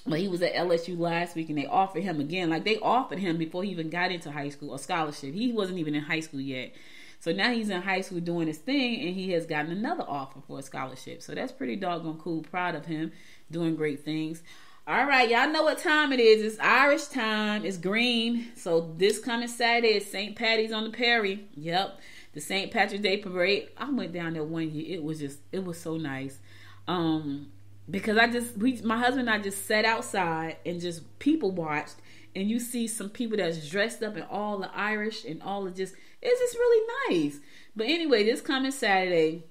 B: But he was at LSU last week, and they offered him again. Like, they offered him before he even got into high school, a scholarship. He wasn't even in high school yet. So now he's in high school doing his thing, and he has gotten another offer for a scholarship. So that's pretty doggone cool. Proud of him, doing great things. All right, y'all know what time it is. It's Irish time. It's green. So this coming Saturday is St. Patty's on the Perry. Yep, the St. Patrick's Day Parade. I went down there one year. It was so nice. Because my husband and I just sat outside and just people watched. And you see some people that's dressed up in all the Irish and all of it's just really nice. But anyway, this coming Saturday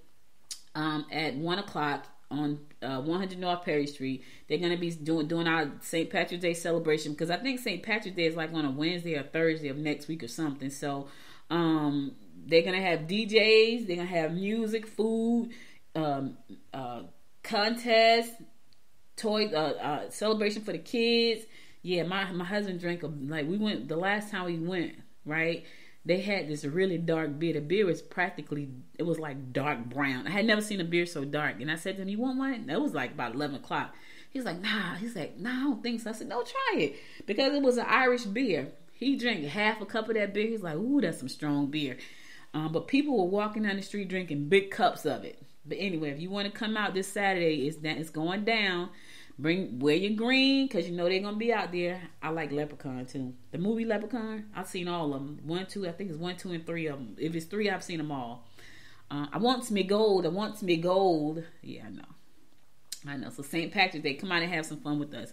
B: at 1 o'clock on 100 North Perry Street, they're going to be doing our St. Patrick's Day celebration, because I think St. Patrick's Day is like on a Wednesday or Thursday of next week or something. So they're going to have DJs, they're going to have music, food, contest, toys, celebration for the kids. Yeah, my husband drank we went the last time we went, right? They had this really dark beer. The beer was it was like dark brown. I had never seen a beer so dark. And I said to him, "You want one?" That was like about 11 o'clock. He's like, "Nah." He's like, "Nah, I don't think so." I said, "No, try it." Because it was an Irish beer. He drank half a cup of that beer. He's like, "Ooh, that's some strong beer." But people were walking down the street drinking big cups of it. But anyway, if you want to come out this Saturday, it's going down. Wear your green, because you know they're going to be out there. I like Leprechaun too. The movie Leprechaun, I've seen all of them. 1, 2, I think it's 1, 2, and 3 of them. If it's 3, I've seen them all. I want me gold. Yeah, I know. So St. Patrick's Day, come out and have some fun with us.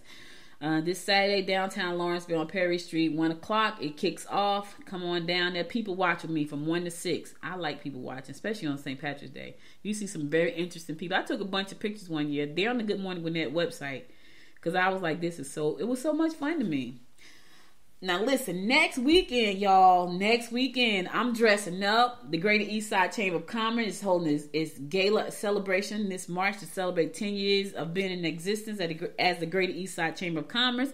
B: This Saturday, downtown Lawrenceville on Perry Street, 1 o'clock. It kicks off. Come on down there. People watch with me from 1 to 6. I like people watching, especially on St. Patrick's Day. You see some very interesting people. I took a bunch of pictures one year. They're on the Good Morning Gwinnett website, because I was like, it was so much fun to me. Now listen, next weekend, y'all, I'm dressing up. The Greater Eastside Chamber of Commerce is holding its gala celebration this March to celebrate 10 years of being in existence as the Greater Eastside Chamber of Commerce.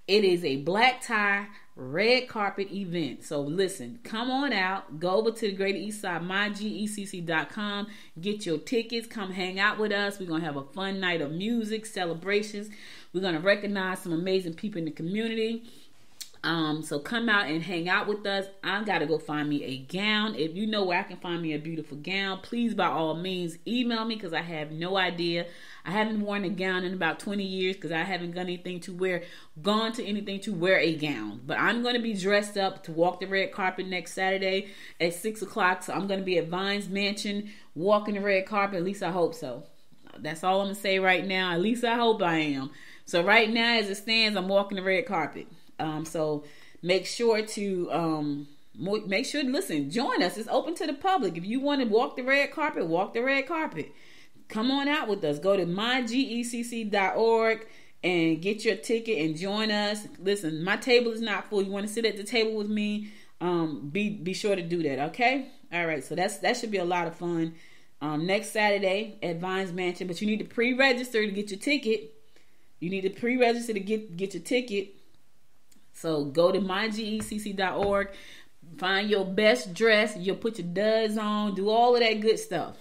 B: It is a black tie, red carpet event. So listen, come on out. Go over to the Greater Eastside, mygecc.com. Get your tickets. Come hang out with us. We're going to have a fun night of music, celebrations. We're going to recognize some amazing people in the community. So come out and hang out with us. I got to go find me a gown. If you know where I can find me a beautiful gown, please, by all means, email me, because I have no idea. I haven't worn a gown in about 20 years because I haven't gone to anything to wear a gown. But I'm going to be dressed up to walk the red carpet next Saturday at 6 o'clock. So I'm going to be at Vines Mansion walking the red carpet. At least I hope so. That's all I'm going to say right now. At least I hope I am. So right now, as it stands, I'm walking the red carpet. So make sure to listen, join us. It's open to the public. If you want to walk the red carpet, walk the red carpet. Come on out with us. Go to mygecc.org and get your ticket and join us. Listen, my table is not full. You want to sit at the table with me? Be sure to do that. Okay. All right. So that should be a lot of fun. Next Saturday at Vines Mansion, but you need to pre-register to get your ticket. You need to pre-register to get your ticket. So go to mygecc.org, find your best dress, you'll put your duds on, do all of that good stuff.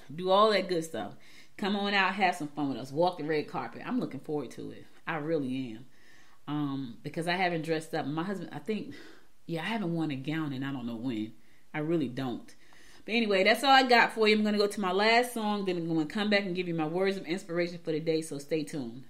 B: Come on out, have some fun with us. Walk the red carpet. I'm looking forward to it. I really am. Because I haven't dressed up. My husband, I haven't worn a gown and I don't know when. I really don't. But anyway, that's all I got for you. I'm going to go to my last song, then I'm going to come back and give you my words of inspiration for the day, so stay tuned.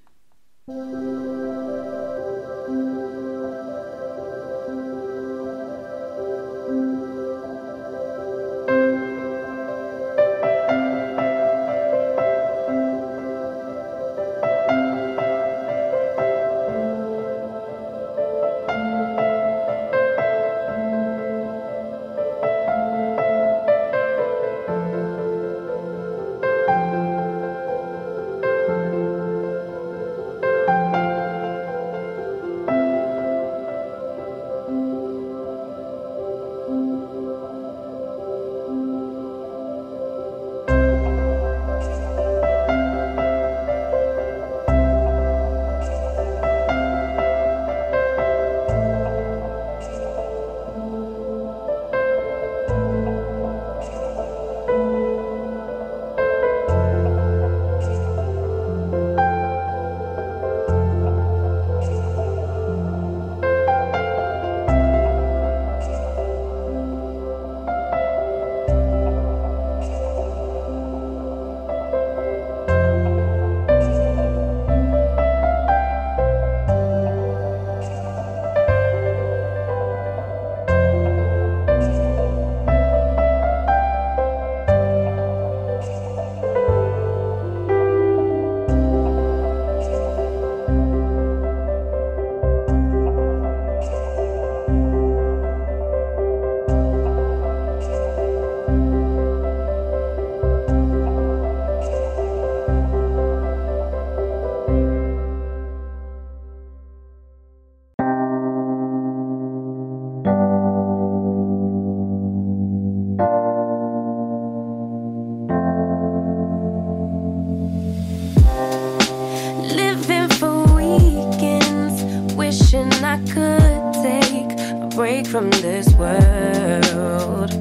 C: I could take a break from this world.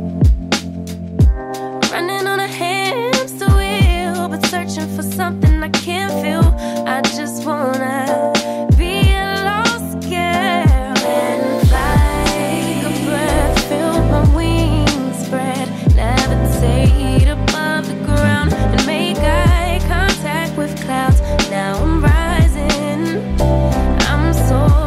C: Running on a hamster wheel, but searching for something I can't feel. I just wanna be a lost girl and fly. Take a breath, feel my wings spread, levitate above the ground and make eye contact with clouds. Now I'm rising, I'm soaring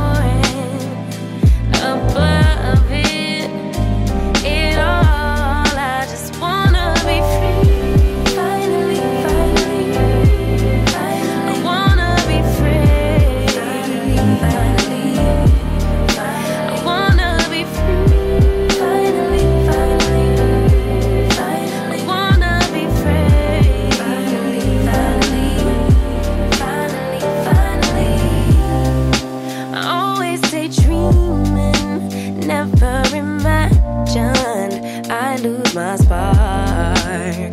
C: above it all. I just wanna be free. Finally, I wanna be free. Finally, I wanna be free. Finally, I wanna be free. Finally, I always daydreaming, never imagined I lose my spark.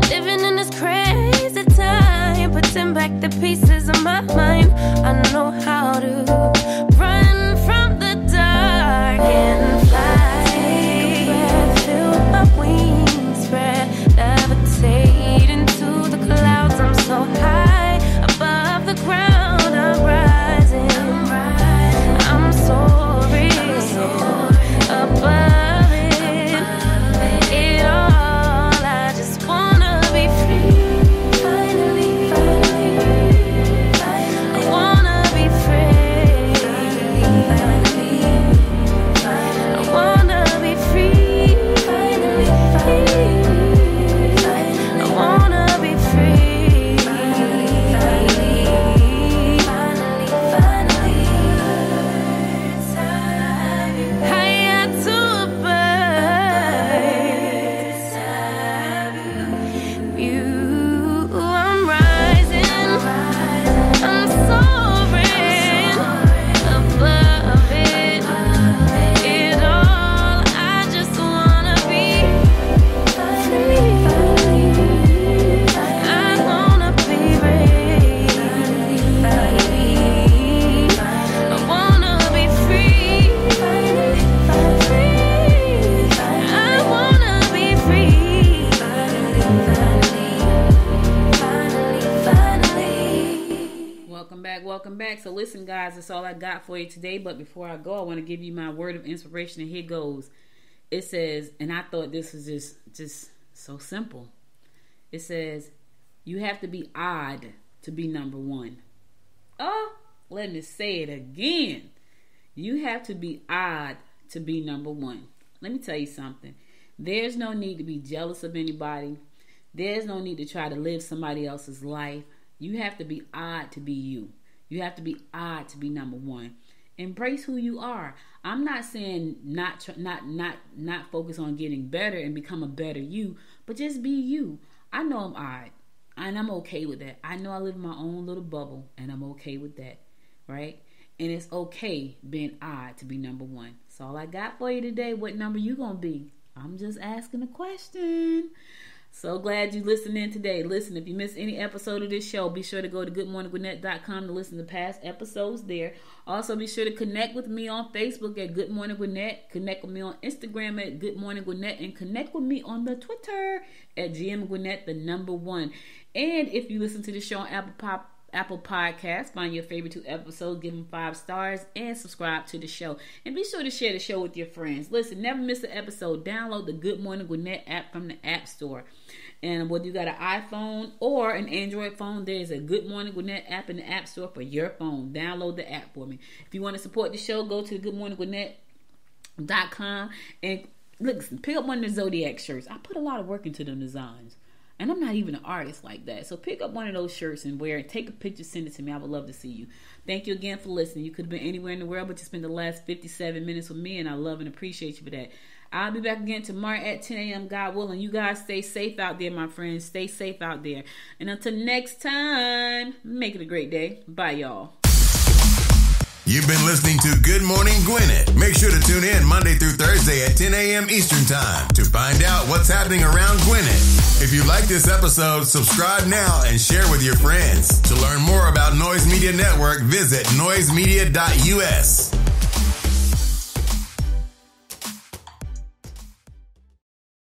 C: Living in this crazy time, putting back the pieces of my mind. I know how to run from the dark and fly. Take a breath, feel my wings spread, levitate into the clouds. I'm so high above the ground. I'm rising, I'm soaring above it all. I just wanna be free. Finally, I wanna be free. I wanna be free. Finally, I wanna be free. Higher to a bird. You, I'm rising, I'm soaring above it all. I just wanna be free. I wanna be free. I wanna be free. I wanna be free.
B: Welcome back. So listen, guys, that's all I got for you today. But before I go, I want to give you my word of inspiration, and here goes. It says, and I thought this was just so simple. It says, you have to be odd to be number one. Oh, let me say it again. You have to be odd to be number one. Let me tell you something. There's no need to be jealous of anybody. There's no need to try to live somebody else's life. You have to be odd to be you. You have to be odd to be number one. Embrace who you are. I'm not saying not focus on getting better and become a better you, but just be you. I know I'm odd, and I'm okay with that. I know I live in my own little bubble, and I'm okay with that, right? And it's okay being odd to be number one. That's all I got for you today. What number you gonna be? I'm just asking a question. So glad you listened in today. Listen, if you missed any episode of this show, be sure to go to goodmorninggwinnett.com to listen to past episodes there. Also, be sure to connect with me on Facebook at Good Morning Gwinnett. Connect with me on Instagram at Good Morning Gwinnett. And connect with me on the Twitter at GM Gwinnett, the #1. And if you listen to the show on Apple Podcasts, find your favorite 2 episodes, give them 5 stars, and subscribe to the show. And be sure to share the show with your friends. Listen, never miss an episode. Download the Good Morning Gwinnett app from the App Store. And whether you got an iPhone or an Android phone, there is a Good Morning Gwinnett app in the App Store for your phone. Download the app for me. If you want to support the show, go to goodmorninggwinnett.com and listen, pick up one of the Zodiac shirts. I put a lot of work into them designs. And I'm not even an artist like that. So pick up one of those shirts and wear it. Take a picture, send it to me. I would love to see you. Thank you again for listening. You could have been anywhere in the world, but you spent the last 57 minutes with me, and I love and appreciate you for that. I'll be back again tomorrow at 10 a.m. God willing. You guys stay safe out there, my friends. Stay safe out there. And until next time, make it a great day. Bye, y'all.
A: You've been listening to Good Morning Gwinnett. Make sure to tune in Monday through Thursday at 10 a.m. Eastern Time to find out what's happening around Gwinnett. If you like this episode, subscribe now and share with your friends. To learn more about about Noise Media Network, visit noisemedia.us.